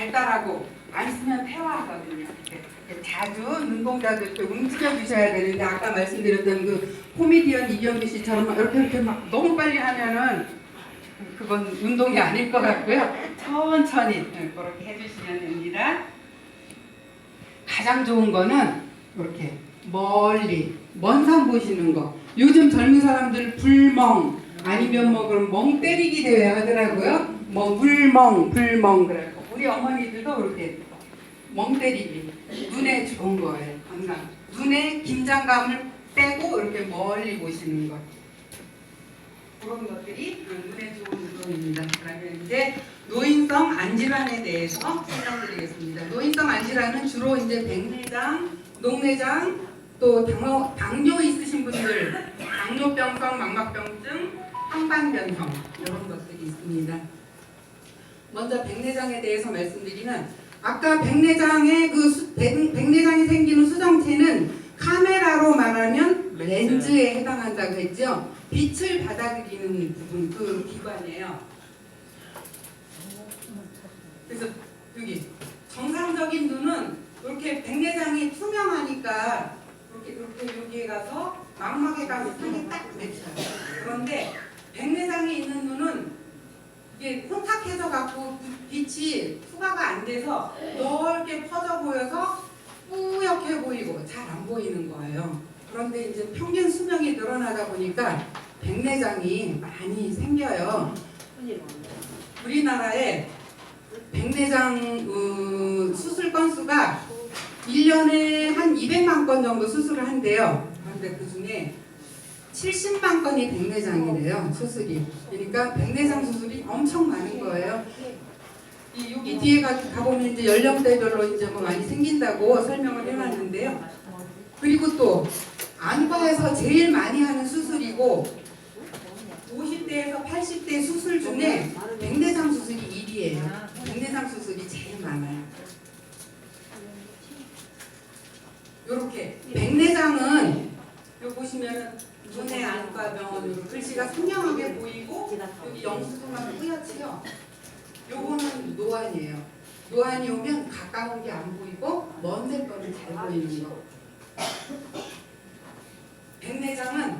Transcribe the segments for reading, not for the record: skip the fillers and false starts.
발달하고 안 쓰면 폐화하거든요. 자주 눈동자도 이렇게 움직여 주셔야 되는데 아까 말씀드렸던 그 코미디언 이경규 씨처럼 이렇게 막 너무 빨리 하면은 그건 운동이 아닐 것 같고요. 천천히 그렇게 해주시면 됩니다. 가장 좋은 거는 이렇게 멀리 먼 산 보시는 거. 요즘 젊은 사람들 불멍 아니면 뭐 그런 멍 때리기 대회 하더라고요. 뭐 불멍 그래고 우리 어머니들도 그렇게 멍 때리기 눈에 좋은 거예요. 항상 눈에 긴장감을 빼고 이렇게 멀리 보시는 거. 그런 것들이 눈에 좋은 운동입니다. 그러면 이제 노인성 안질환에 대해서 설명드리겠습니다. 노인성 안질환은 주로 이제 백내장, 녹내장, 또 당뇨 있으신 분들, 당뇨병성 망막병증, 황반변성 이런 것들이 있습니다. 먼저 백내장에 대해서 말씀드리면 아까 백내장에 백내장이 생기는 수정체는 카메라로 말하면 렌즈에 해당한다고 했죠. 빛을 받아들이는 부분 그 기관이에요. 그래서 여기 정상적인 눈은 이렇게 백내장이 투명하니까 이렇게 여기에 가서 망막에 가서 상에 딱 맺혀요. 그런데 백내장이 있는 눈은 이게 혼탁해져 갖고 빛이 투과가 안 돼서 넓게 퍼져 보여서 뿌옇게 보이고 잘 안 보이는 거예요. 그런데 이제 평균 수명이 늘어나다 보니까 백내장이 많이 생겨요. 우리나라에 백내장 수술 건수가 1년에 한 200만 건 정도 수술을 한대요. 그런데 그 중에 70만 건이 백내장이래요. 수술이. 그러니까 백내장 수술이 엄청 많은 거예요. 여기 뒤에 가보면 이제 연령대별로 이제 뭐 많이 생긴다고 설명을 해놨는데요. 그리고 또 안과에서 제일 많이 하는 수술이고 50대에서 80대 수술 중에 백내장 수술이 1위예요. 백내장 수술이 제일 많아요. 이렇게 백내장은 여기 보시면 눈의 안과 병원으로 글씨가 선명하게 보이고 여기 영수증만 뿌옇지요. 요거는 노안이에요. 노안이 오면 가까운 게 안 보이고 먼 데 거는 잘 보이는 거. 백내장은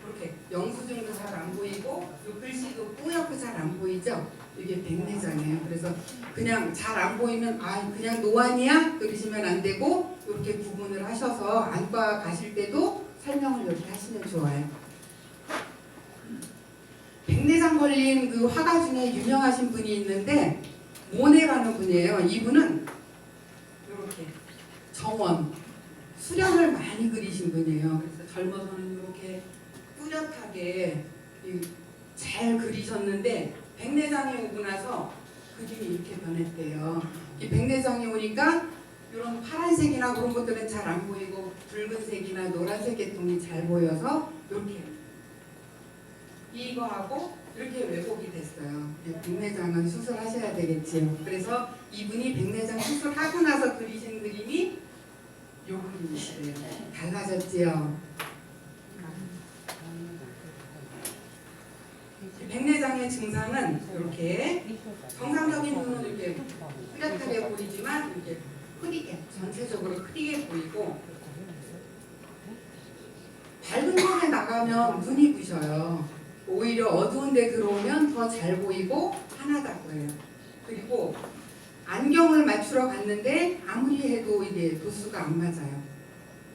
이렇게 영수증도 잘 안 보이고 요 글씨도 뿌옇고 잘 안 보이죠. 이게 백내장이에요. 그래서 그냥 잘 안 보이면 그냥 노안이야? 그러시면 안 되고 이렇게 구분을 하셔서 안과 가실 때도 설명을 이렇게 하시면 좋아요. 백내장 걸린 그 화가 중에 유명하신 분이 있는데 모네라는 분이에요. 이분은 이렇게 정원, 수련을 많이 그리신 분이에요. 그래서 젊어서는 이렇게 뚜렷하게 잘 그리셨는데 백내장이 오고 나서 그림이 이렇게 변했대요. 이 백내장이 오니까 이런 파란색이나 그런 것들은 잘 안 보이고 붉은색이나 노란색 계통이 잘 보여서 이렇게 이거하고 이렇게 왜곡이 됐어요. 백내장은 수술하셔야 되겠지요. 그래서 이분이 백내장 수술하고 나서 그리신 그림이 요 그림이시래요. 달라졌지요. 백내장의 증상은 이렇게 정상적인 눈은 이렇게 뚜렷하게 보이지만 이렇게 흐리게 전체적으로 흐리게 보이고 밝은 곳에 나가면 눈이 부셔요. 오히려 어두운 데 들어오면 더 잘 보이고 환하다고 해요. 그리고 안경을 맞추러 갔는데 아무리 해도 이게 도수가 안 맞아요.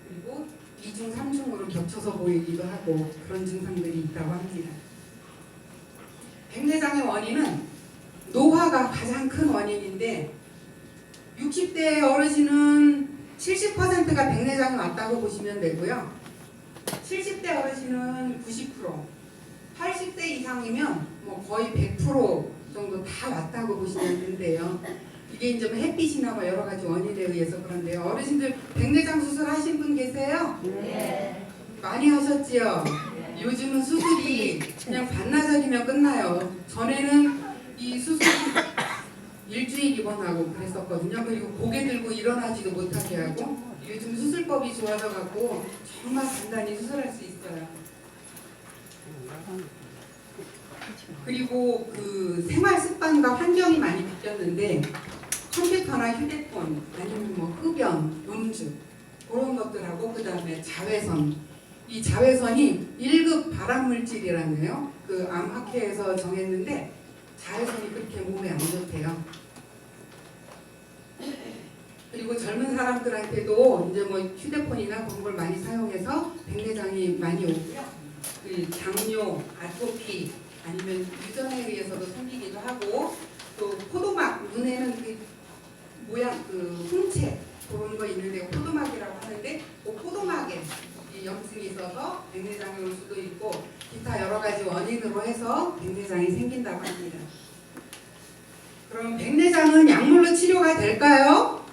그리고 2중, 3중으로 겹쳐서 보이기도 하고 그런 증상들이 있다고 합니다. 백내장의 원인은 노화가 가장 큰 원인인데 60대 어르신은 70%가 백내장이 왔다고 보시면 되고요. 70대 어르신은 90%, 80대 이상이면 뭐 거의 100% 정도 다 왔다고 보시면 되는데요. 이게 이제 햇빛이나 뭐 여러 가지 원인에 의해서 그런데요. 어르신들 백내장 수술 하신 분 계세요? 네. 많이 하셨지요? 네. 요즘은 수술이 그냥 반나절이면 끝나요. 전에는 이 수술 일주일 입원하고 그랬었거든요. 그리고 고개 들고 일어나지도 못하게 하고 요즘 수술법이 좋아져 갖고 정말 간단히 수술할 수 있어요. 그리고 그 생활 습관과 환경이 많이 바뀌었는데 컴퓨터나 휴대폰 아니면 뭐 흡연, 음주 그런 것들하고 그 다음에 자외선. 이 자외선이 1급 발암물질이라네요. 그 암학회에서 정했는데 자외선이 그렇게 몸에 안 좋대요. 그리고 젊은 사람들한테도 이제 뭐 휴대폰이나 그런 걸 많이 사용해서 백내장이 많이 오고요. 그 당뇨, 아토피 아니면 유전에 의해서도 생기기도 하고 또 포도막 눈에는 그 모양 그 흉체 그런 거 있는데 포도막이라고 하는데 그 포도막에 이 염증이 있어서 백내장이 올 수도 있고 기타 여러 가지 원인으로 해서 백내장이 생긴다고 합니다. 그럼 백내장은 약물로 치료가 될까요?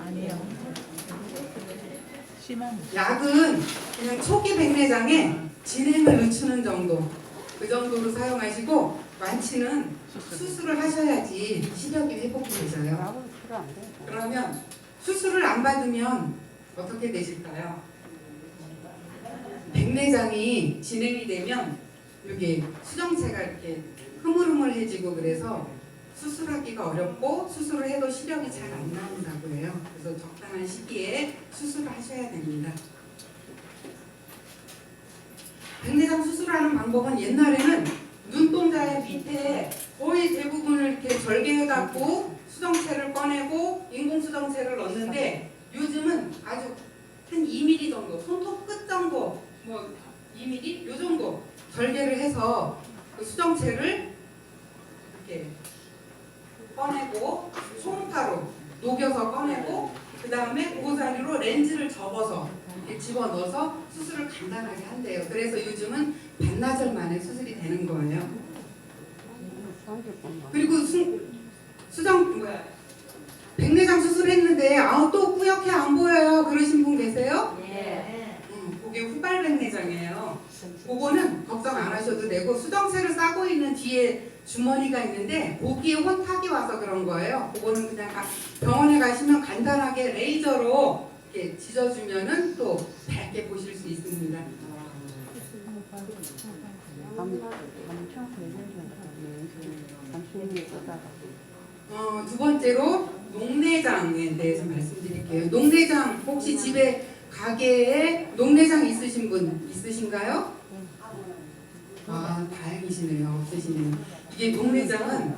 아니요. 심한. 약은 그냥 초기 백내장에 진행을 늦추는 정도 그 정도로 사용하시고 완치는 수술을 하셔야지 시력이 회복되셔요. 그러면 수술을 안 받으면 어떻게 되실까요? 백내장이 진행이 되면 여기 수정체가 이렇게 흐물흐물해지고 그래서 수술하기가 어렵고 수술을 해도 시력이 잘 안 나온다고 해요. 그래서 적당한 시기에 수술을 하셔야 됩니다. 백내장 수술하는 방법은 옛날에는 눈동자의 밑에 거의 대부분을 이렇게 절개해갖고 수정체를 꺼내고 인공수정체를 넣는데 요즘은 아주 한 2mm 정도, 손톱 끝 정도, 뭐 2mm 요 정도 절개를 해서 그 수정체를 이렇게 꺼내고 초음파로 녹여서 꺼내고 그 다음에 그 자리로 렌즈를 접어서 이렇게 집어넣어서 수술을 간단하게 한대요. 그래서 요즘은 반나절 만에 수술이 되는 거예요. 그리고 백내장 수술했는데 또 뿌옇게 안 보여요. 그러신 분 계세요? 네. 그게 후발백내장이에요. 그거는 걱정 안 하셔도 되고 수정체를 싸고 있는 뒤에 주머니가 있는데 거기에 혼탁이 와서 그런 거예요. 그거는 그냥 병원에 가시면 간단하게 레이저로 이렇게 지져주면은 또 밝게 보실 수 있습니다. 두 번째로 녹내장에 대해서 말씀드릴게요. 녹내장 혹시 집에 가게에 녹내장 있으신 분 있으신가요? 아, 다행이시네요. 없으시네요. 이게 녹내장은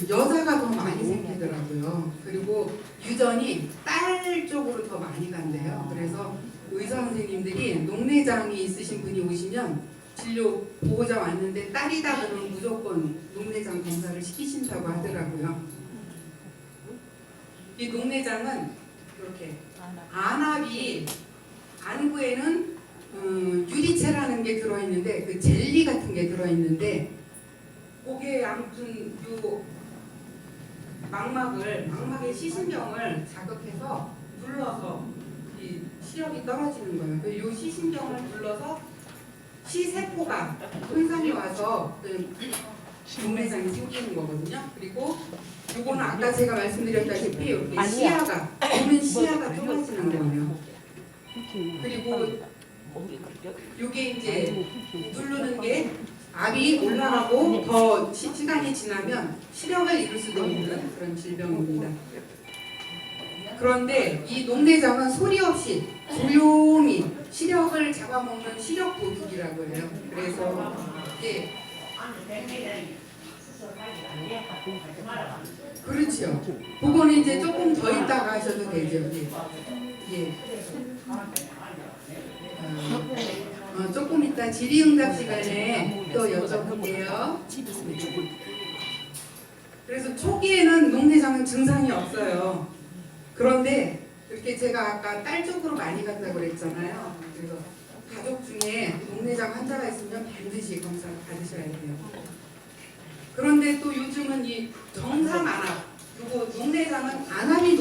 여자가 더 많이 생기더라고요. 그리고 유전이 딸 쪽으로 더 많이 간대요. 그래서 의사 선생님들이 녹내장이 있으신 분이 오시면 진료 보호자 왔는데 딸이다 그러면 무조건 녹내장 검사를 시키신다고 하더라고요. 이 녹내장은 이렇게 안압이 안구에는 유리체라는 게 들어있는데 그 젤리 같은 게 들어있는데 그게 아무튼 요 망막의 시신경을 자극해서 눌러서 이 시력이 떨어지는 거예요. 요 시신경을 눌러서 시세포가 손상이 와서 녹내장이 생기는 거거든요. 그리고 요거는 아까 제가 말씀드렸다시피 이렇게 시야가 보는 시야가 좁아지는 거예요. 그리고 요게 이제 누르는 게 압이 올라가고 더 시간이 지나면 시력을 잃을 수도 있는 그런 질병입니다. 그런데 이 녹내장은 소리 없이 조용히 시력을 잡아먹는 시력 도둑이라고 해요. 그래서 이게 그렇죠. 그거는 이제 조금 더 있다가 하셔도 되죠. 예. 조금 이따 질의응답 시간에 또 여쭤볼게요. 그래서 초기에는 녹내장은 증상이 없어요. 그런데 이렇게 제가 아까 딸 쪽으로 많이 간다고 그랬잖아요. 그래서 가족 중에 녹내장 환자가 있으면 반드시 검사를 받으셔야 돼요. 그런데 또 요즘은 이 정상 안압, 그리고 녹내장은 안압이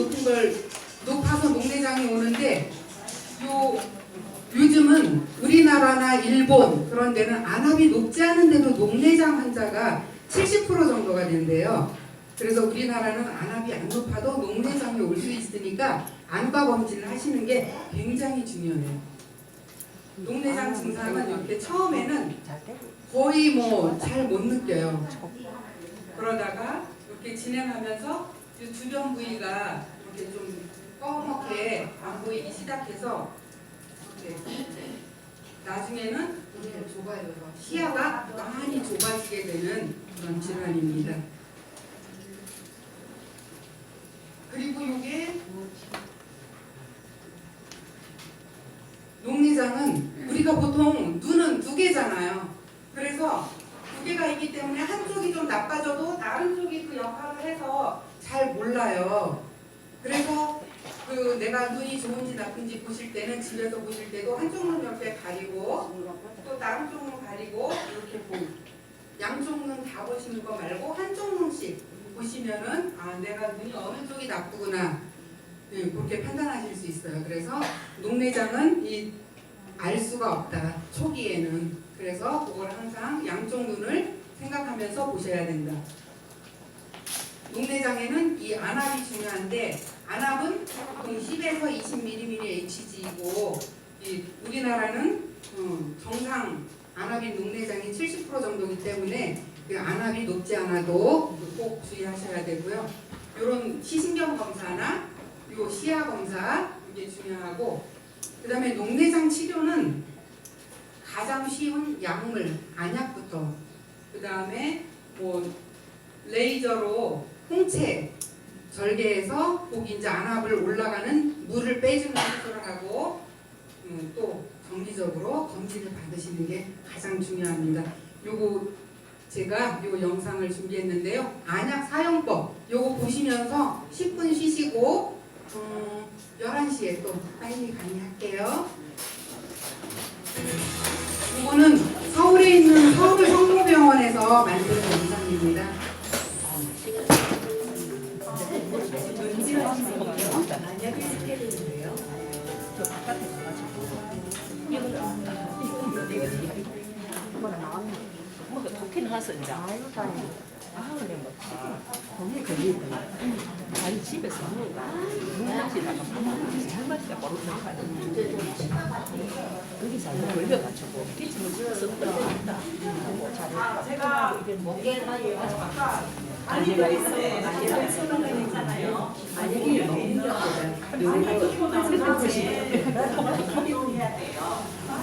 높아서 녹내장이 오는데 요즘은 우리나라나 일본 그런 데는 안압이 높지 않은데도 녹내장 환자가 70% 정도가 된대요. 그래서 우리나라는 안압이 안 높아도 녹내장이 올 수 있으니까 안과 검진을 하시는 게 굉장히 중요해요. 녹내장 증상은 이렇게 처음에는 거의 뭐 잘 못 느껴요. 그러다가 이렇게 진행하면서 이 주변 부위가 이렇게 좀 검게 안 보이기 시작해서 나중에는 이렇게 좁아져서 시야가 많이 좁아지게 되는 그런 질환입니다. 그리고 이게 녹내장은 우리가 보통 눈은 두 개잖아요. 그래서 두 개가 있기 때문에 한쪽이 좀 나빠져도 다른 쪽이 그 역할을 해서 잘 몰라요. 그래서 그 내가 눈이 좋은지 나쁜지 보실 때는 집에서 보실 때도 한쪽 눈 옆에 가리고 또 다른 쪽 눈 가리고 이렇게 보고 양쪽 눈 다 보시는 거 말고 한쪽 눈씩 보시면은 아 내가 눈이 어느 쪽이 나쁘구나 그렇게 판단하실 수 있어요. 그래서 녹내장은 알 수가 없다 초기에는. 그래서 그걸 항상 양쪽 눈을 생각하면서 보셔야 된다. 녹내장에는 이 안압이 중요한데 안압은 보통 10에서 20mm HG이고 우리나라는 정상 안압인 녹내장이 70% 정도이기 때문에 그 안압이 높지 않아도 꼭 주의하셔야 되고요. 이런 시신경 검사나 요 시야 검사 이게 중요하고 그 다음에 녹내장 치료는 가장 쉬운 약물 안약부터 그 다음에 뭐 레이저로 홍채 절개해서 꼭 이제 안압을 올라가는 물을 빼주는 수술을 하고 또 정기적으로 검진을 받으시는 게 가장 중요합니다. 요거 제가 요 영상을 준비했는데요. 안약 사용법 요거 보시면서 10분 쉬시고 11시에 또 빨리 강의할게요. 이거는 서울에 있는 서울 성모병원에서 만든 영상입니다. 안약을 쓰게 되는데요. 저 바깥에 가가지고 이거는 나왔네. 뭐가 좋긴 하서 이제. 근데 뭐 거기 걸리더니 아니 집에서 문화지다가 할머니가 바로 들어가는 거기서 걸려가지고 기침을 집어서 떨어졌다. 제가 이게 뭔가 안개가 있어요. 안개가 있잖아요. 안약이 먹는 것보다 노래가 해야 돼요.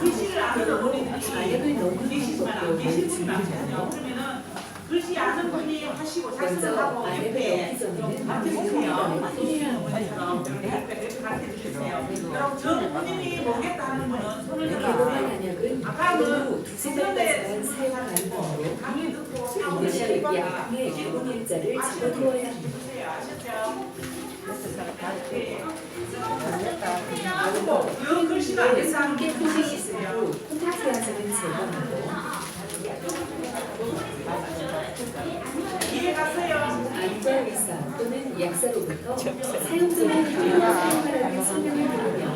글씨를 아는 어린이들이 안약을 넣는 글씨만 안 계시지만 않잖아요. 그러면은 글씨 아는 분이 하시고 작성하고 옆에 좀 가르쳐주세요. 가르쳐주세요. 그럼 저 본인이 모르겠다 하는 분은 손을 들어요. 아까 그 두세번째 사용하는 방으로 강의 듣고 사용을 약품의 기본 일자를 집어두어야 합니다. 아셨죠? 이 글씨가 안 돼서 함께 표시 시스템으로 콘택트 화장을 제거하고 안전의사 또는 약사로부터 사용 전에 사용하라는 설명을 들으며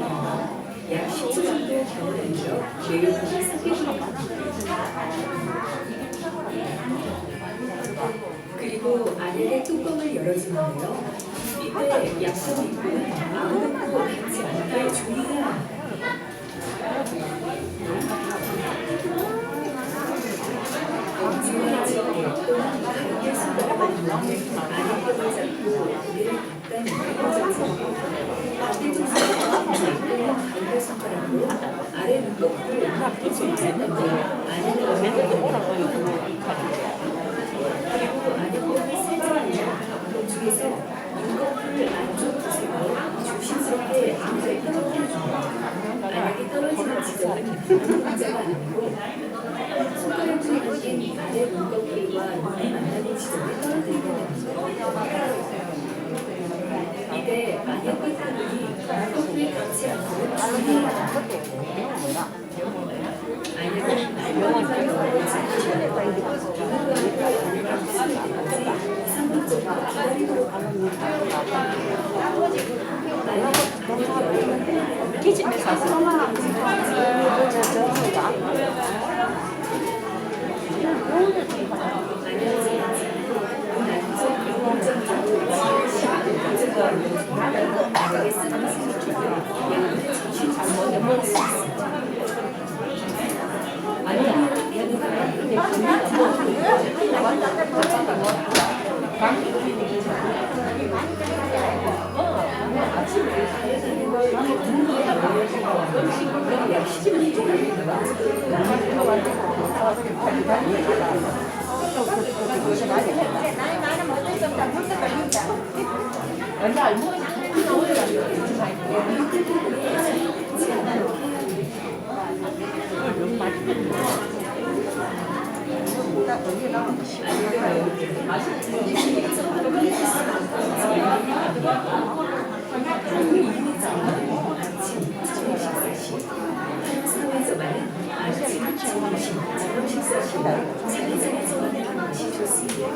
약 10초 정도 경을 내어 내용물을 섞여줍니다. 그리고 안약의 뚜껑을 열어주는데요. 이때 약품은 아무것도 닿지 않게 조리해야 합니다. 검진을 지켜 또는 가볍게 손가락을 안약을 잡고 고개를 간단히 밀어주고 반대쪽 손가락을 가볍게 손가락으로 아래 눈꺼풀을 손 잡고 안약을 그리고 안약을 살짝 앞으로 중에서 눈꺼풀 안쪽 구석으로 조심스럽게 안약을 떨어뜨려줍니다. 안약이 떨어지는 지점은 눈동자가 아니고 손가락 중에 담긴 아래 눈꺼풀과 눈이 만나는 지점에 떨어뜨리게 됩니다. 이때 안약 끝부분이 눈꺼풀에 닿지 않도록 주의해야 합니다. 안약은 날려만 넣어지고 눈을 안약을 흡수할 때까지 3분 정도 기다리도록 합니다. 기침에서 아니야. 사회적으로는 아침, 점심, 저녁 식사 시 자기장에서 먹는 것이 좋습니다.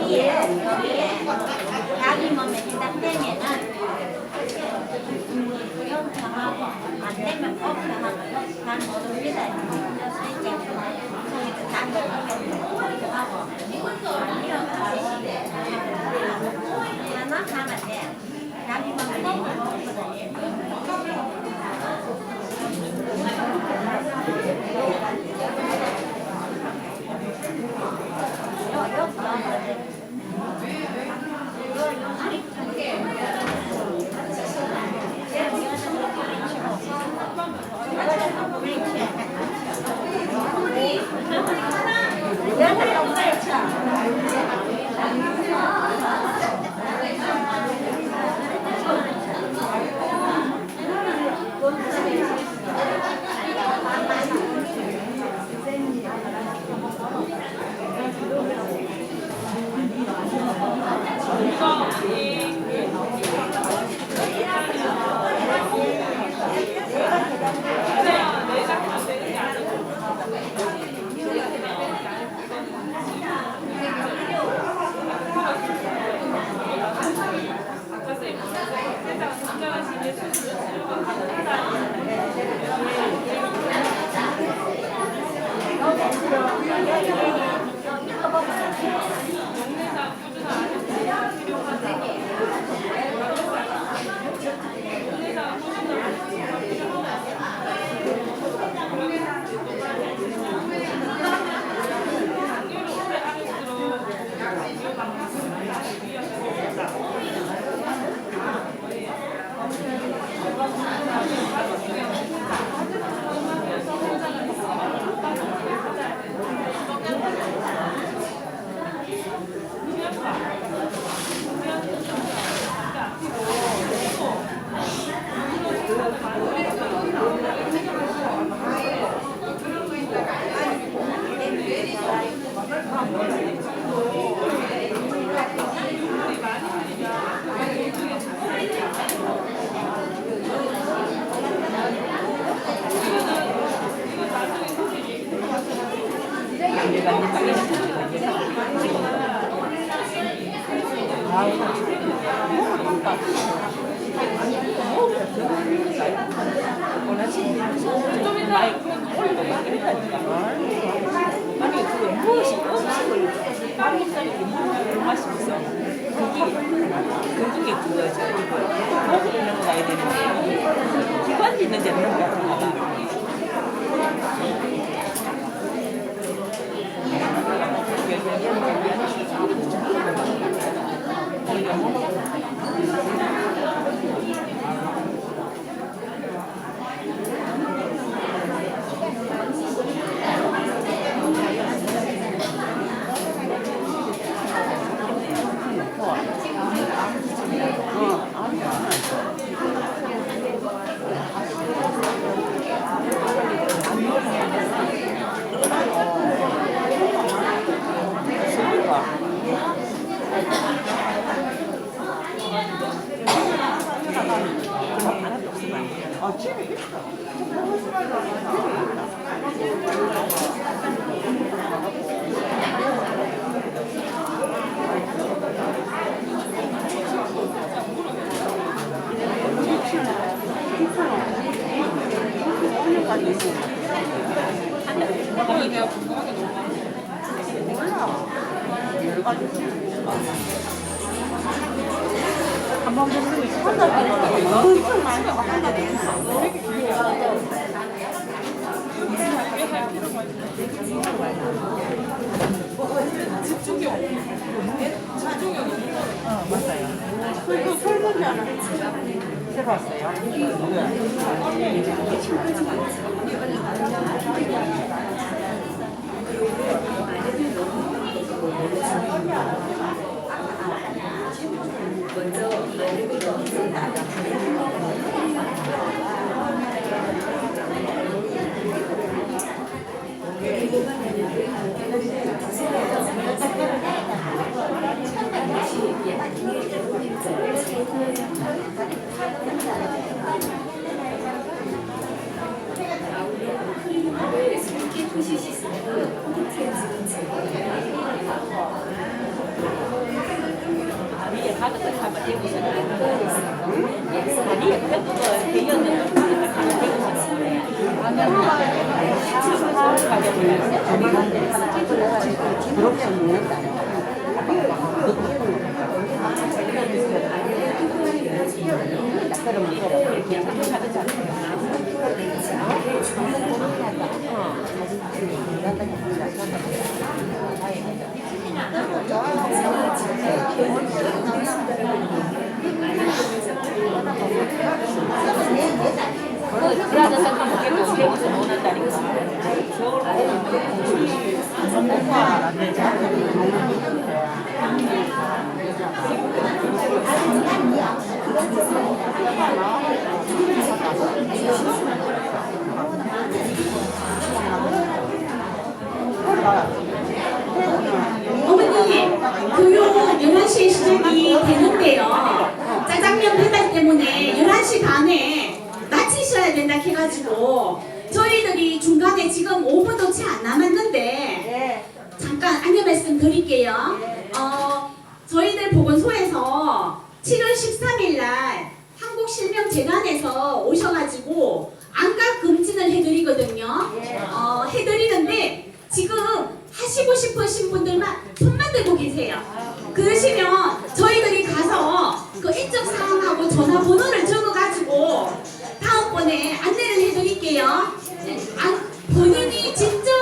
여기에 자기 몸에 해당되면은 요청하고 안 되면 오케이하고요. 잘못 옵니다. 쓸게 단 하고 하나 하면 돼. 자기 몸에 먹거든요. 어머니, 교육 11시에 시작이 되는데요. 짜장면 배달 때문에 11시 반에 마치셔야 된다 해가지고 저희들이 중간에 지금 5분도 채 안 남았는데 잠깐 안내 말씀 드릴게요. 저희들 보건소에서 7월 13일 날 한국실명재단에서 오셔가지고 안각 검진을 해드리거든요. 해드리는데 지금 하시고 싶으신 분들만 손만 들고 계세요. 그러시면 저희들이 가서 그 인적 사항하고 전화번호를 적어가지고 다음번에 안내를 해드릴게요. 본인이 직접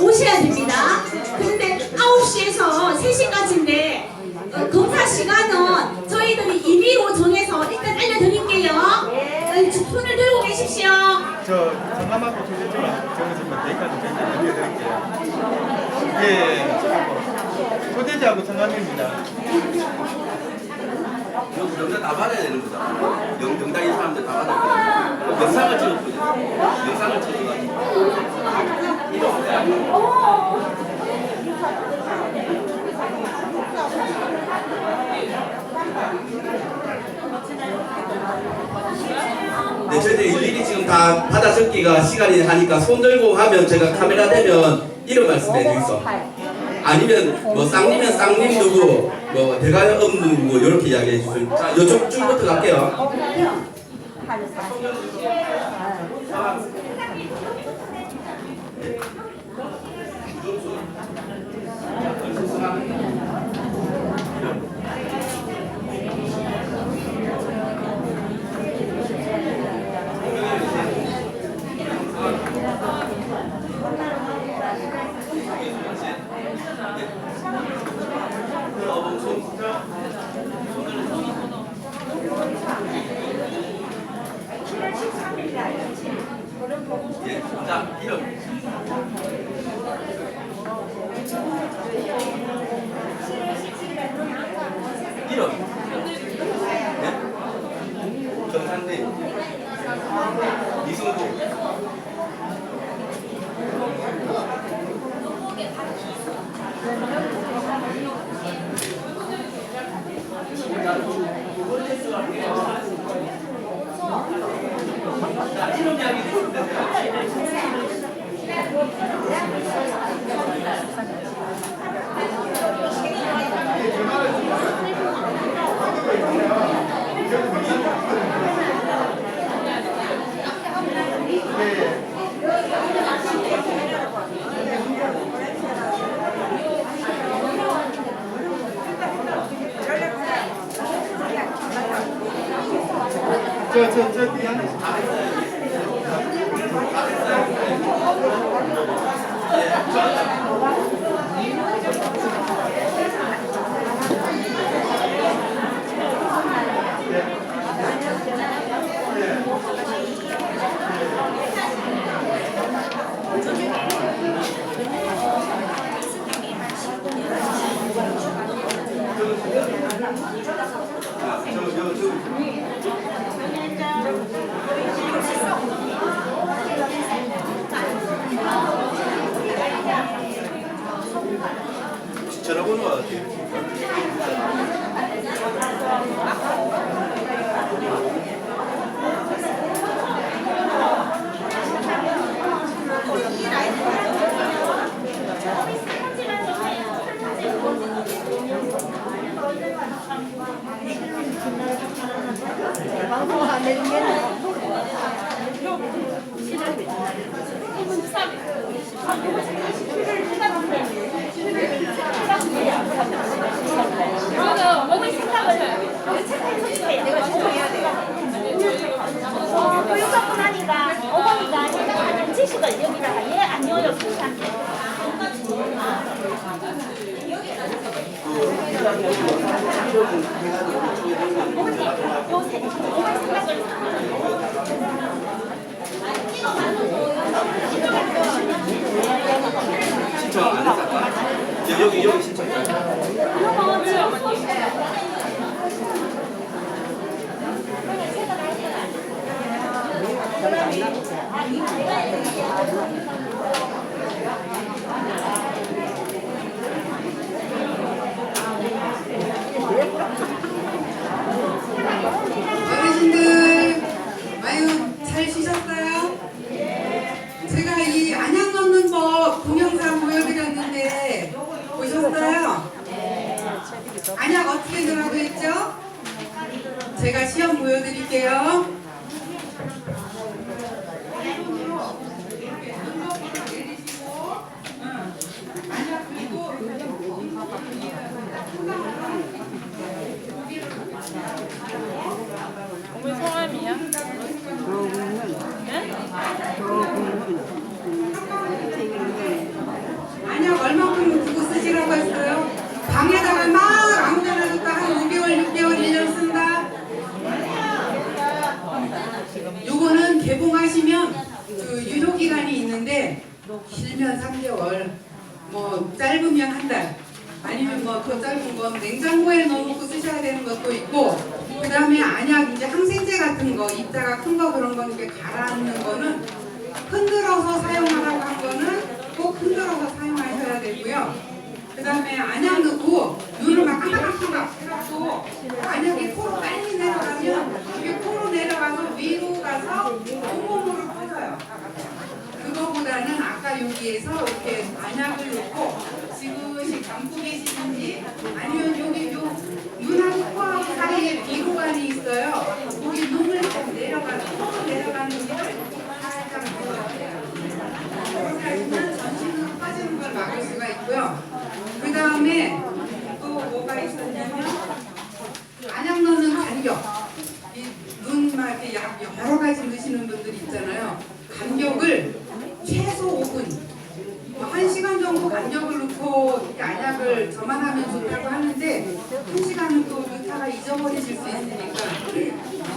오셔야 됩니다. 그런데 9시에서 3시까지인데 검사 시간은 저희들이 임의로 정해서 일단 알려드릴게요. 손을 들고 계십시오. 저 전남하고 초대지만 정해서만 여기까지 알려드릴게요. 예, 초대지하고 전남입니다. 영상 다 받아야 되는 거잖아. 영당 이 사람들 다 받아야 돼. 영상을 찍었거든. 영상을 찍어가지고. 네, 저희들 일일이 지금 다 받아 적기가 시간이 하니까 손 들고 하면 제가 카메라 대면 이런 말씀해 주겠어. 아니면 뭐 쌍님은 쌍님 누구, 뭐 대가요 없는 누구 이렇게 이야기해 주세요. 자, 이쪽 줄부터 갈게요. 예, 자, 이름. 이름. 네? 정상님. 이승구. 자, 이름 이야기 저 미안해. 전화번호가 어떻게? 교육 받고 나니까 어머니가 해당하는 지식을 여기다가 얘 아니어요 신청 안 했을까? 여기 신청해. 어르신들, 아유 잘 쉬셨어요? 제가 이 안약 넣는 법 동영상 보여드렸는데 보셨어요? 안약 어떻게 넣으라고 했죠? 제가 시험 보여드릴게요. 어머니 성함이야? 안약 얼마큼 두고 쓰시라고 했어요? 방에다가 막 아무데나 뒀다 한 5개월, 6개월, 1년 쓴다. 요거는 개봉하시면 그 유효기간이 있는데 길면 3개월, 뭐 짧으면 한 달, 아니면 뭐 더 짧은 건 냉장고에 넣어놓고 쓰셔야 되는 것도 있고, 그 다음에 안약 이제 항생제 같은 거, 입자가 큰 거 그런 건 이렇게 가라앉는 거는 흔들어서 사용하라고 한 거는 꼭 흔들어서 사용하셔야 되고요. 그 다음에 안약 넣고 눈을 막 깜빡깜빡 해갖고 안약이 코로 빨리 내려가면 이게 코로 내려가서 위로 가서 온몸으로 퍼져요. 그거보다는 아까 여기에서 이렇게 안약을 넣고 지그시 감고 계시는지 아니면 여기 요 눈하고 코하고 사이에 비로관이 있어요. 거기 눈을 좀 내려가는 코로 내려가는 길을 살짝 보여주세요. 그렇게 하시면 전신으로 빠지는 걸 막을 수가 있고요. 그 다음에 또 뭐가 있었냐면 안약 넣는 간격. 눈막 이렇게 약 여러 가지 넣으시는 분들 있잖아요. 간격을 최소 5분. 1시간 정도 간격을 넣고 이렇게 안약을 저만하면 좋다고 하는데 1시간은 또 넣다가 잊어버리실 수 있으니까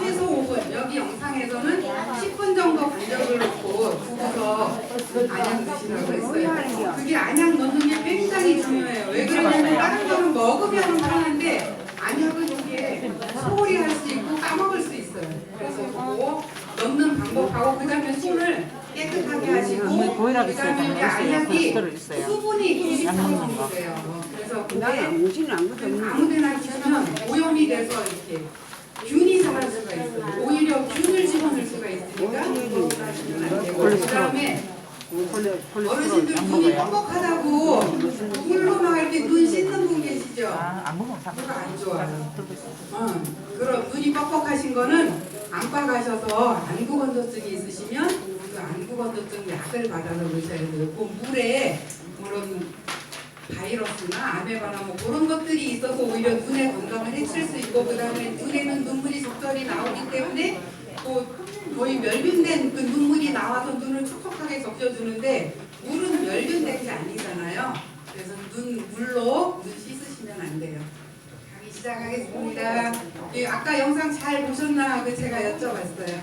최소 5분. 여기 영상에서는 10분 정도 간격을 넣고 두고서 안약 넣으시라고 했어요. 그게 안약 넣는 게 굉장히 중요해요. 왜 그러냐면 다른 거는 먹으면 하는데 안약은 이게 소홀히 할 수 있고 까먹을 수 있어요. 그래서 그거 넣는 방법하고 그 다음에 손을 깨끗하게 하시고 그 다음에 이게 안약이 수분이 90%예요. 그래서 그게 아무데나 기르면 오염이 돼서 이렇게 균이 자랄 수가 있어요. 오히려 균을 집어넣을 수가 있으니까 그거 하시면 안 되고 그 다음에 어르신들 눈이 뻑뻑하다고 물로 막 이렇게 눈 씻는 분 계시죠? 그거 안 좋아요. 그럼 눈이 뻑뻑하신 거는 안과 가셔서 안구 건조증이 있으시면 그 안구 건조증 약을 받아서 넣으셔야 돼요. 그 물에 물은 바이러스나 아메바나 뭐 그런 것들이 있어서 오히려 눈의 건강을 해칠 수 있고 그다음에 눈에는 눈물이 적절히 나오기 때문에 또 거의 멸균된 그 눈물이 나와서 눈을 촉촉하게 적셔주는데 물은 멸균된 게 아니잖아요. 그래서 물로 눈 씻으시면 안 돼요. 강의 시작하겠습니다. 예, 아까 영상 잘 보셨나 그 제가 여쭤봤어요.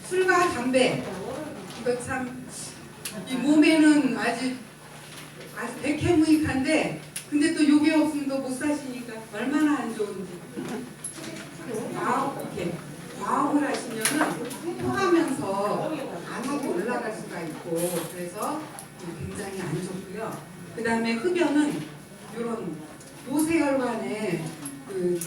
술과 담배 이거 참 이 몸에는 아주 백해무익한데 근데 또 요게 없으면 또 못 사시니까 얼마나 안 좋은지. 과학을 하시면은 토하면서 암하고 올라갈 수가 있고 그래서 굉장히 안 좋고요. 그 다음에 흡연은 이런 모세혈관에 그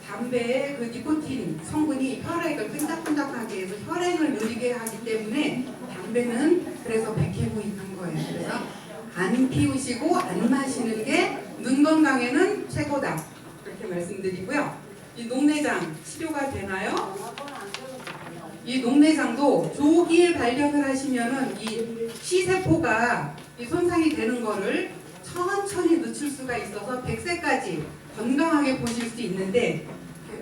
담배의 그 니코틴 성분이 혈액을 끈적끈적하게 해서 혈행을 느리게 하기 때문에 담배는 그래서 백해무익한 거예요. 그래서 안 피우시고 안 마시는 게 눈 건강에는 최고다. 그렇게 말씀드리고요. 이 녹내장 치료가 되나요? 이 녹내장도 조기에 발견을 하시면은 이 C세포가 이 손상이 되는 거를 천천히 늦출 수가 있어서 100세까지 건강하게 보실 수 있는데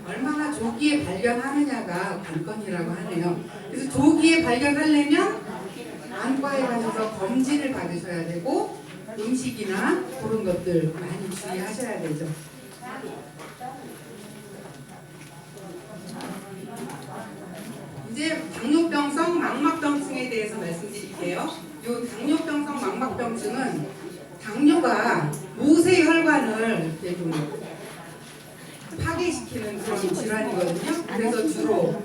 얼마나 조기에 발견하느냐가 관건이라고 하네요. 그래서 조기에 발견하려면 안과에 가셔서 검진을 받으셔야 되고 음식이나 그런 것들 많이 주의하셔야 되죠. 이제 당뇨병성 망막병증에 대해서 말씀드릴게요. 이 당뇨병성 망막병증은 당뇨가 모세혈관을 이렇게 좀 파괴시키는 그런 질환이거든요. 그래서 주로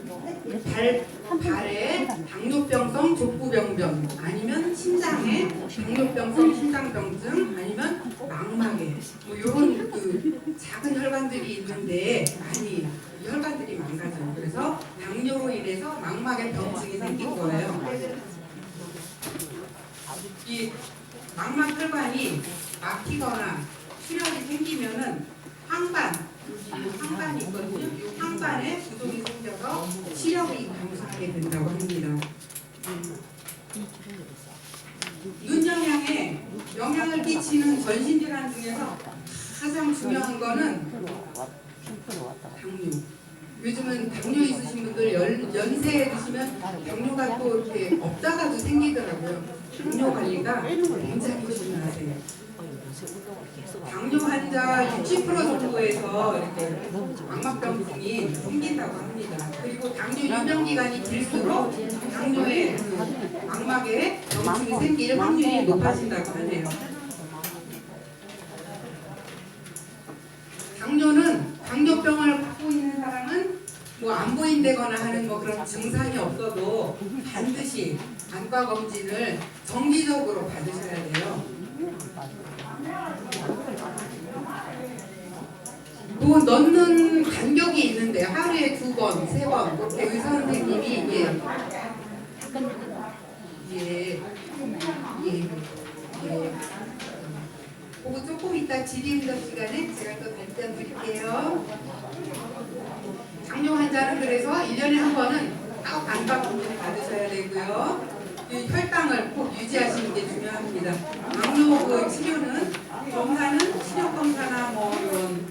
발에 당뇨병성 족부병변 아니면 심장에 당뇨병성 심장병증 아니면 망막에 뭐 이런 그 작은 혈관들이 있는데 많이 이 혈관들이 망가져요. 그래서 당뇨로 인해서 망막에 병증이 생긴 거예요. 이 망막 혈관이 막히거나 출혈이 생기면은 항반이 있거든요. 이 항반에 부종이 생겨서 시력이 감소하게 된다고 합니다. 눈 영양에 영향을 끼치는 전신질환 중에서 가장 중요한 거는 당뇨. 요즘은 당뇨 있으신 분들 연세에 드시면 당뇨가 또 이렇게 없다가도 생기더라고요. 당뇨 관리가 굉장히 중요하세요. 당뇨 환자 60% 정도에서 이렇게 망막병증이 생긴다고 합니다. 그리고 당뇨 유병 기간이 길수록 당뇨의 그 망막에 병증이 생길 확률이 높아진다고 하네요. 당뇨병을 갖고 있는 사람은 뭐 안 보인다거나 하는 뭐 그런 증상이 없어도 반드시 안과 검진을 정기적으로 받으셔야 돼요. 뭐 넣는 간격이 있는데 하루에 2번, 3번 이렇게 의사 선생님이 그거 조금 이따 질의응답 시간에 제가 또 답변 드릴게요. 당뇨 환자는 그래서 1년에 한 번은 꼭 안과 검진을 받으셔야 되고요. 이 혈당을 꼭 유지하시는 게 중요합니다. 당뇨 그 치료는 검사는 시력 검사나 뭐 이런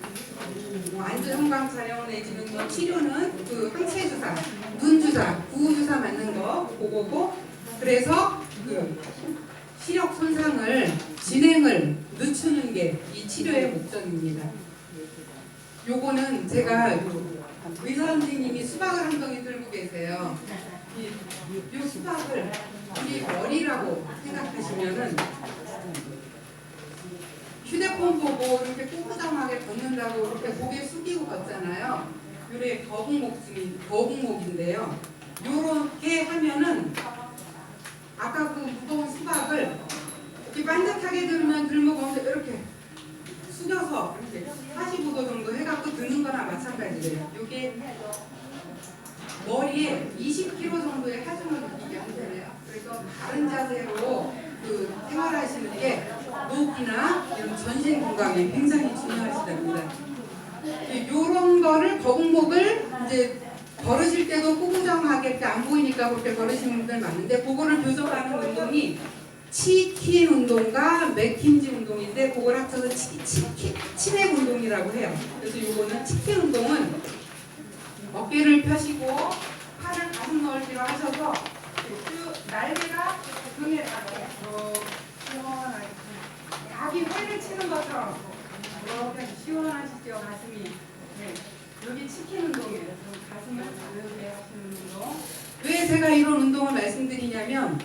안주 형광 촬영 내지는 뭐 치료는 그 항체 주사, 눈 주사, 구우 주사 맞는 거 그거고 그래서 그 시력 손상을 진행을 늦추는 게 이 치료의 목적입니다. 요거는 제가 의사 선생님이 수박을 한 덩이 들고 계세요. 이 수박을 우리 머리라고 생각하시면은 휴대폰 보고 이렇게 꾸꾸정하게 걷는다고 이렇게 고개 숙이고 걷잖아요. 요게 거북목인데요. 요렇게 하면은 아까 그 무거운 수박을 이렇게 반듯하게 들면 이렇게 숙여서 이렇게 45도 정도 해갖고 드는 거나 마찬가지예요. 요게 머리에 20kg 정도의 하중을 느끼게 하잖아요. 그래서 바른 자세로 그 생활하시는 게 목이나 이런 전신 건강에 굉장히 중요하시답니다. 이런 거를 거북목을 이제 걸으실 때도 꾸꾸정하게 이렇게 안 보이니까 그렇게 걸으시는 분들 많은데 그거를 교정하는 운동이 치킨 운동과 맥킨지 운동인데 그걸 합쳐서 치맥 운동이라고 해요. 그래서 요거는 치킨 운동은 어깨를 펴시고 팔을 가슴 넓이로 하셔서 쭉 날개가 등에 닿아요. 시원하게 닭이 회를 치는 것처럼 이렇게 시원하시죠 가슴이. 네. 여기 치킨 운동이에요. 가슴을 가볍게 하시는 운동. 왜 제가 이런 운동을 말씀드리냐면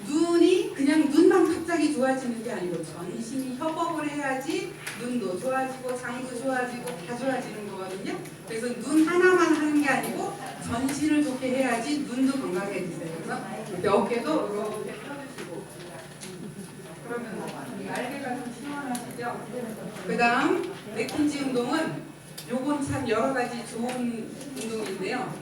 눈이 그냥 눈만 갑자기 좋아지는 게 아니고 전신이 협업을 해야지 눈도 좋아지고 장도 좋아지고 다 좋아지는 거거든요. 그래서 눈 하나만 하는 게 아니고 전신을 좋게 해야지 눈도 건강해지세요. 그래서 이렇게 어깨도 이렇게 펴주시고 그러면 날개가 좀 시원하시죠? 그 다음 맥킨지 운동은 요건 참 여러 가지 좋은 운동인데요.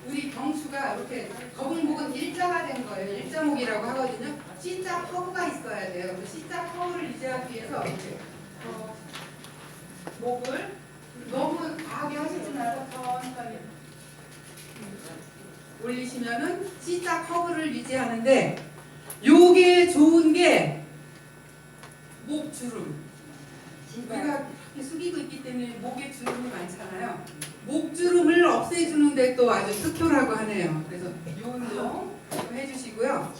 우리 경추가 이렇게 거북목은 일자가 된 거예요. 일자목이라고 하거든요. C자 커브가 있어야 돼요. 그 C자 커브를 유지하기 위해서 이렇게 목을 너무 과하게 하시지 말고 천천히 올리시면은 C자 커브를 유지하는데 요게 좋은 게 목주름. 우리가 이렇게 숙이고 있기 때문에 목에 주름이 많잖아요. 목주름을 없애주는데 또 아주 특효라고 하네요. 그래서 이 운동 해주시고요.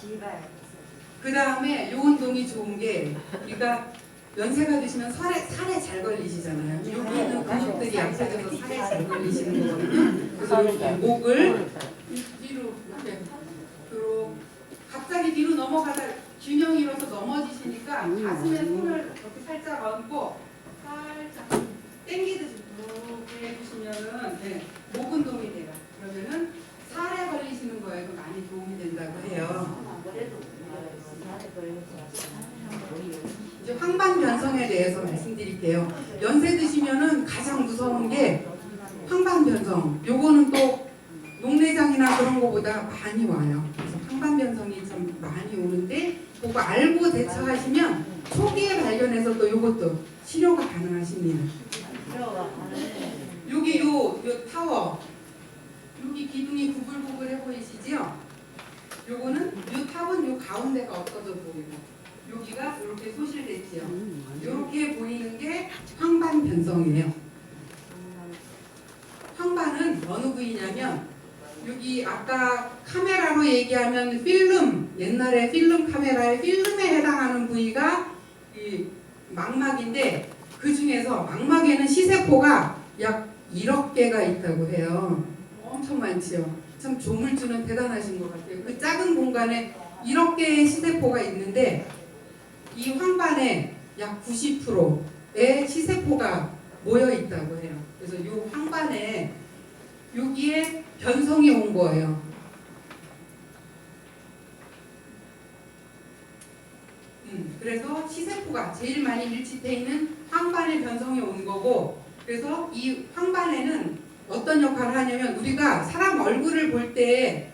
그 다음에 이 운동이 좋은 게 우리가 연세가 드시면 살에 잘 걸리시잖아요. 여기 있는 근육들이 약해져서 살에 잘 걸리시는 거거든요. 그래서 이렇게 목을 뒤로 이렇게 갑자기 뒤로 넘어가다 균형 잃어서 넘어지시니까 가슴에 손을 이렇게 살짝 얹고 살짝 당기듯이 이렇게 해주시면은 네, 목 운동이 돼요. 그러면은 살에 걸리시는 거에도 많이 도움이 된다고 해요. 이제 황반 변성에 대해서 말씀드릴게요. 연세 드시면은 가장 무서운 게 황반 변성. 요거는 또 녹내장이나 그런 거보다 많이 와요. 그래서 황반 변성이 좀 많이 오는데 그거 알고 대처하시면 초기에 발견해서 또 요것도 치료가 가능하십니다. 여기 요 타워 여기 기둥이 구불구불해 보이시죠? 요거는 요 탑은 요 가운데가 없어져 보이고 여기가 이렇게 소실됐지요. 이렇게 보이는 게 황반 변성이에요. 황반은 어느 부위냐면 여기 아까 카메라로 얘기하면 필름 옛날에 필름 카메라의 필름에 해당하는 부위가 이 망막인데 그 중에서 망막에는 시세포가 약 1억 개가 있다고 해요. 엄청 많지요. 참 조물주는 대단하신 것 같아요. 그 작은 공간에 1억 개의 시세포가 있는데 이 황반에 약 90%의 시세포가 모여 있다고 해요. 그래서 이 황반에 여기에 변성이 온 거예요. 그래서 시세포가 제일 많이 밀집해 있는 황반에 변성이 온 거고 그래서 이 황반에는 어떤 역할을 하냐면 우리가 사람 얼굴을 볼 때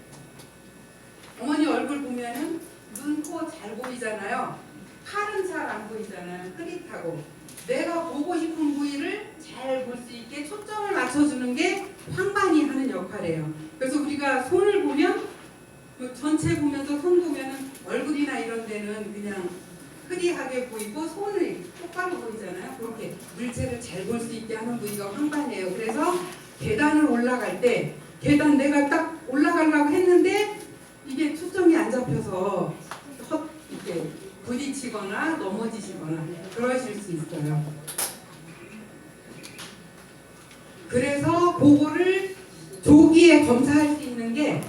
어머니 얼굴 보면은 눈, 코 잘 보이잖아요. 팔은 잘 안 보이잖아요. 흐릿하고 내가 보고 싶은 부위를 잘 볼 수 있게 초점을 맞춰주는 게 황반이 하는 역할이에요. 그래서 우리가 손을 보면 전체 보면서 손 보면은 얼굴이나 이런 데는 그냥 흐리하게 보이고 손이 똑바로 보이잖아요. 그렇게 물체를 잘 볼 수 있게 하는 부위가 황반이에요. 그래서 계단을 올라갈 때 계단 내가 딱 올라가려고 했는데 이게 초점이 안 잡혀서 이렇게 부딪히거나 넘어지시거나 그러실 수 있어요. 그래서 그거를 조기에 검사할 수 있는 게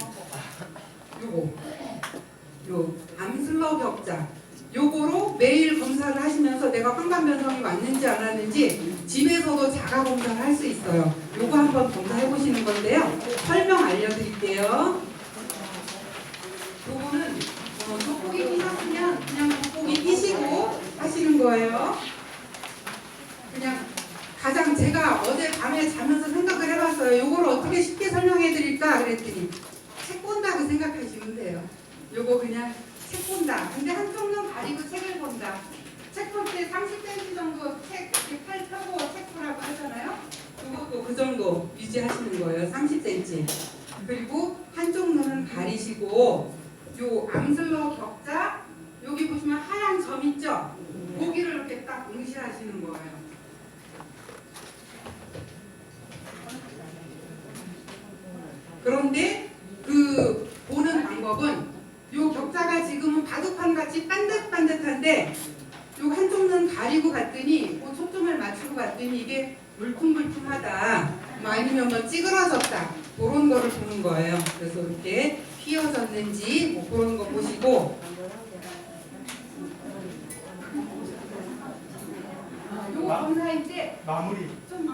요 암슬러 격자 요거로 매일 검사를 하시면서 내가 황반 변성이 왔는지 안 왔는지 집에서도 자가 검사를 할 수 있어요. 요거 한번 검사해 보시는 건데요. 설명 알려드릴게요. 요거는 돋보기 끼셨으면 그냥 돋보기 끼시고 하시는 거예요. 그냥 가장 제가 어제 밤에 자면서 생각을 해봤어요. 요걸 어떻게 쉽게 설명해 드릴까 그랬더니 책 본다고 생각하시면 돼요. 요거 그냥 책 본다. 근데 한쪽 눈 가리고 책을 본다. 책 볼 때 30cm 정도 책 이렇게 팔 펴고 책 보라고 하잖아요. 그것도 그 정도 유지하시는 거예요. 30cm. 그리고 한쪽 눈은 가리시고 요 암슬러 격자 여기 보시면 하얀 점 있죠? 거기를 이렇게 딱 응시하시는 거예요. 그런데 그 보는 방법은 요 격자가 지금은 바둑판 같이 반듯반듯한데 요 한쪽 눈 가리고 봤더니 그 초점을 맞추고 봤더니 이게 물퉁물퉁하다 뭐 아니면 뭐 찌그러졌다 그런 거를 보는 거예요. 그래서 이렇게 휘어졌는지 뭐 그런 거 보시고 요거 검사할 때 마무리. 좀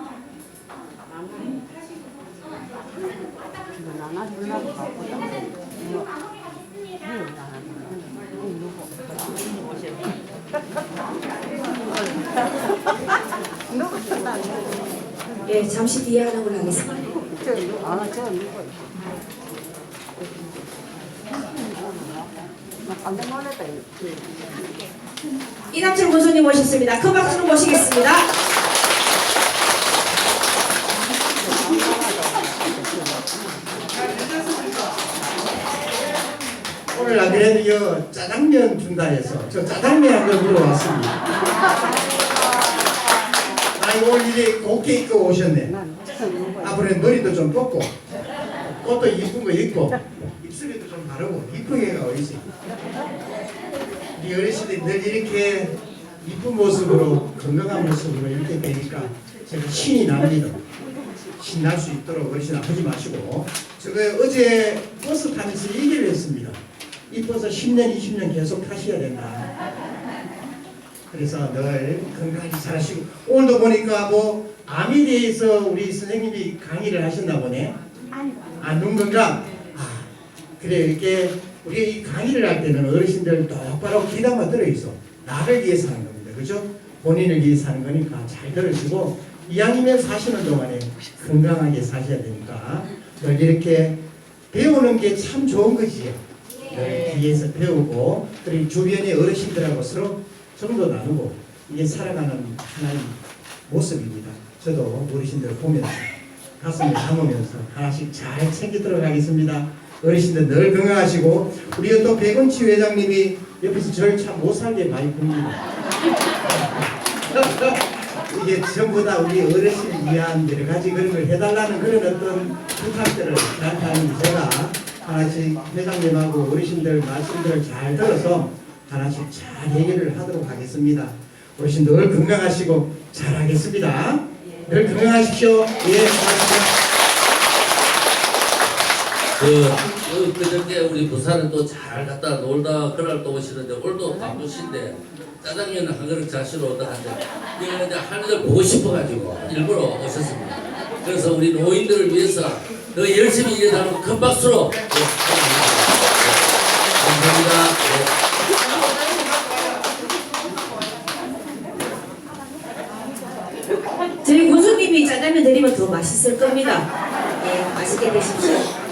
예, 잠시 뒤에 하는 걸로 하겠습니다. 이남철 군수님 모셨습니다. 큰 박수로 모시겠습니다. 오늘 안 그래도 짜장면 준다 해서 저 짜장면 한 걸 물어왔습니다. 아이고 오늘 이제 곱게 입고 오셨네. 앞으로는 머리도 좀 뽑고 옷도 이쁜 거 입고 입술에도 좀 바르고 이쁜 애가 어디 있어? 우리 어르신들이 늘 이렇게 이쁜 모습으로 건강한 모습으로 이렇게 되니까 제가 신이 납니다. 신날 수 있도록 어르신 아프지 마시고 제가 어제 버스 타면서 얘기를 했습니다. 이뻐서 10년, 20년 계속 타셔야 된다. 그래서 늘 건강히 살아시고 오늘도 보니까 뭐 암에 대해서 우리 선생님이 강의를 하셨나 보네. 눈 건강. 그래 이렇게 우리 이 강의를 할 때는 어르신들 똑바로 귀담아 들어있어. 나를 위해서 하는 겁니다. 그죠? 본인을 위해서 하는 거니까 잘 들으시고 이왕이면 사시는 동안에 건강하게 사셔야 되니까 늘 이렇게 배우는 게 참 좋은 거지요. 뒤에서 배우고 그리고 주변의 어르신들하고 서로 정도 나누고 이게 살아가는 하나의 모습입니다. 저도 어르신들 보면서 가슴에 담으면서 하나씩 잘 챙기도록 하겠습니다. 어르신들 늘 건강하시고 우리 또 백원치 회장님이 옆에서 저를 참 못살게 많이 봅니다. 이게 전부 다 우리 어르신을 위한 여러 가지 그런 걸 해달라는 그런 어떤 부탁들을 저한테 하는 제가 하나씩 회장님하고 어르신들 말씀들을 잘 들어서 하나씩 잘 해결을 하도록 하겠습니다. 어르신 늘 건강하시고 잘하겠습니다. 늘 건강하십시오. 예, 고맙습니다. 그저께 우리 부산은 또 잘 갔다 놀다 그날 또 오시는데 오늘도 바쁘신데 짜장면 한 그릇 자시러 온다 하는데 이거 이제 할머니들 보고 싶어가지고 일부러 오셨습니다. 그래서 우리 노인들을 위해서 더 열심히 일해달라고 큰 박수로 감사합니다. 저희 군수님이 짜장면 드리면 더 맛있을 겁니다. 예, 맛있게 드십시오.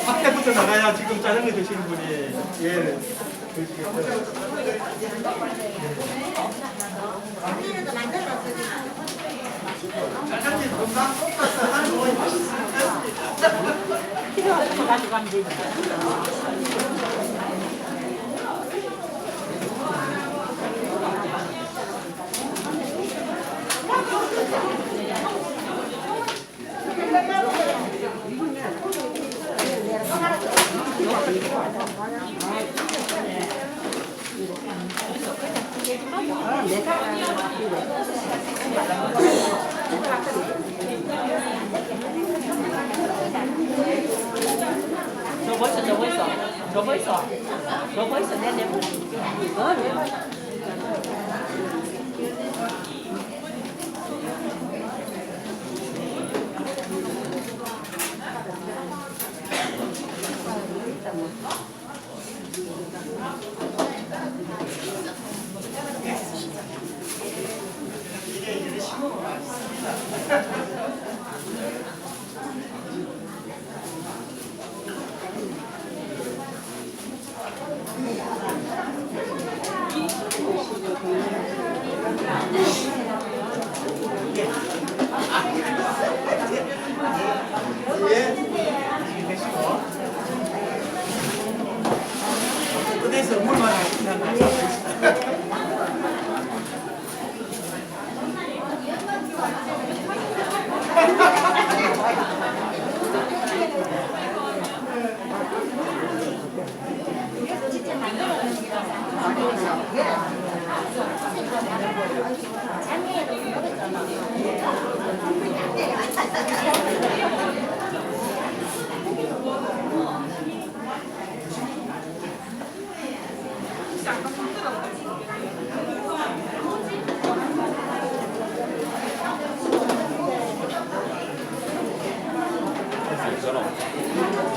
앞에부터 나가야 지금 짜장면 드시는 분이 예 드시겠어요. 짜장면 금방 볶아서 하는 거 필요한 거 가져가면 되지. 어디서 물만 하시는 있잖아.